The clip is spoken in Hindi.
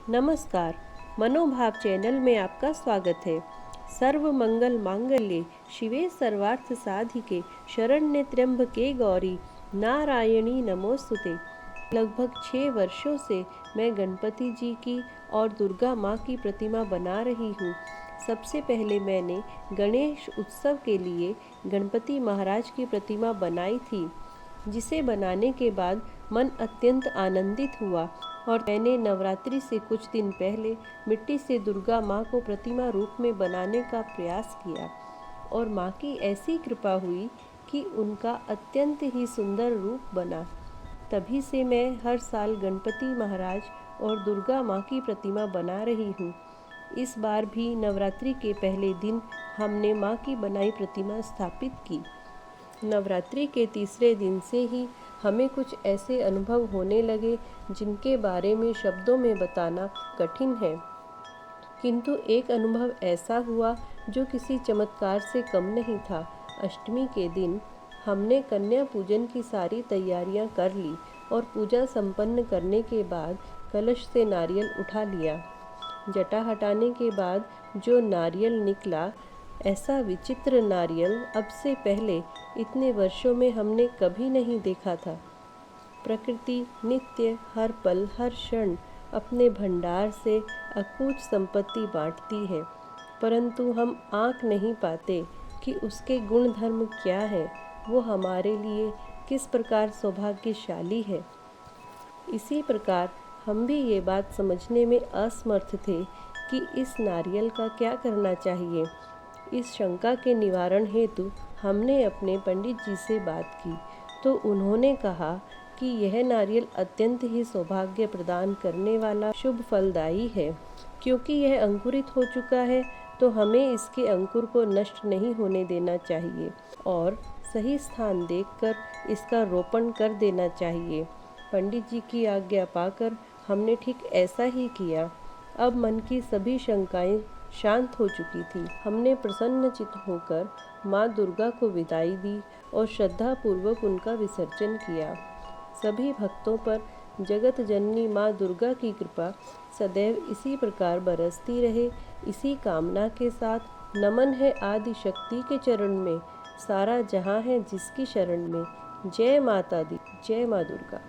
नमस्कार। मनोभाव चैनल में आपका स्वागत है। सर्व मंगल मांगल्ये शिवे सर्वार्थ साधिके शरण्ये त्र्यंबके गौरी नारायणी नमोस्तुते। लगभग 6 वर्षों से मैं गणपति जी की और दुर्गा माँ की प्रतिमा बना रही हूँ। सबसे पहले मैंने गणेश उत्सव के लिए गणपति महाराज की प्रतिमा बनाई थी, जिसे बनाने के बाद मन अत्यंत आनंदित हुआ और मैंने नवरात्रि से कुछ दिन पहले मिट्टी से दुर्गा माँ को प्रतिमा रूप में बनाने का प्रयास किया और माँ की ऐसी कृपा हुई कि उनका अत्यंत ही सुंदर रूप बना। तभी से मैं हर साल गणपति महाराज और दुर्गा माँ की प्रतिमा बना रही हूँ। इस बार भी नवरात्रि के पहले दिन हमने माँ की बनाई प्रतिमा स्थापित की। नवरात्रि के तीसरे दिन से ही हमें कुछ ऐसे अनुभव होने लगे जिनके बारे में शब्दों में बताना कठिन है, किंतु एक अनुभव ऐसा हुआ जो किसी चमत्कार से कम नहीं था। अष्टमी के दिन हमने कन्या पूजन की सारी तैयारियां कर ली और पूजा संपन्न करने के बाद कलश से नारियल उठा लिया। जटा हटाने के बाद जो नारियल निकला, ऐसा विचित्र नारियल अब से पहले इतने वर्षों में हमने कभी नहीं देखा था। प्रकृति नित्य हर पल हर क्षण अपने भंडार से अकूच संपत्ति बांटती है, परंतु हम आँख नहीं पाते कि उसके गुण धर्म क्या है, वो हमारे लिए किस प्रकार सौभाग्यशाली है। इसी प्रकार हम भी ये बात समझने में असमर्थ थे कि इस नारियल का क्या करना चाहिए। इस शंका के निवारण हेतु हमने अपने पंडित जी से बात की, तो उन्होंने कहा कि यह नारियल अत्यंत ही सौभाग्य प्रदान करने वाला शुभ फलदायी है। क्योंकि यह अंकुरित हो चुका है, तो हमें इसके अंकुर को नष्ट नहीं होने देना चाहिए और सही स्थान देखकर इसका रोपण कर देना चाहिए। पंडित जी की आज्ञा पाकर हमने ठीक ऐसा ही किया। अब मन की सभी शंकाएं शांत हो चुकी थी। हमने प्रसन्नचित्त होकर माँ दुर्गा को विदाई दी और श्रद्धापूर्वक उनका विसर्जन किया। सभी भक्तों पर जगत जननी माँ दुर्गा की कृपा सदैव इसी प्रकार बरसती रहे, इसी कामना के साथ नमन है आदि शक्ति के चरण में, सारा जहाँ है जिसकी शरण में। जय माता दी, जय माँ दुर्गा।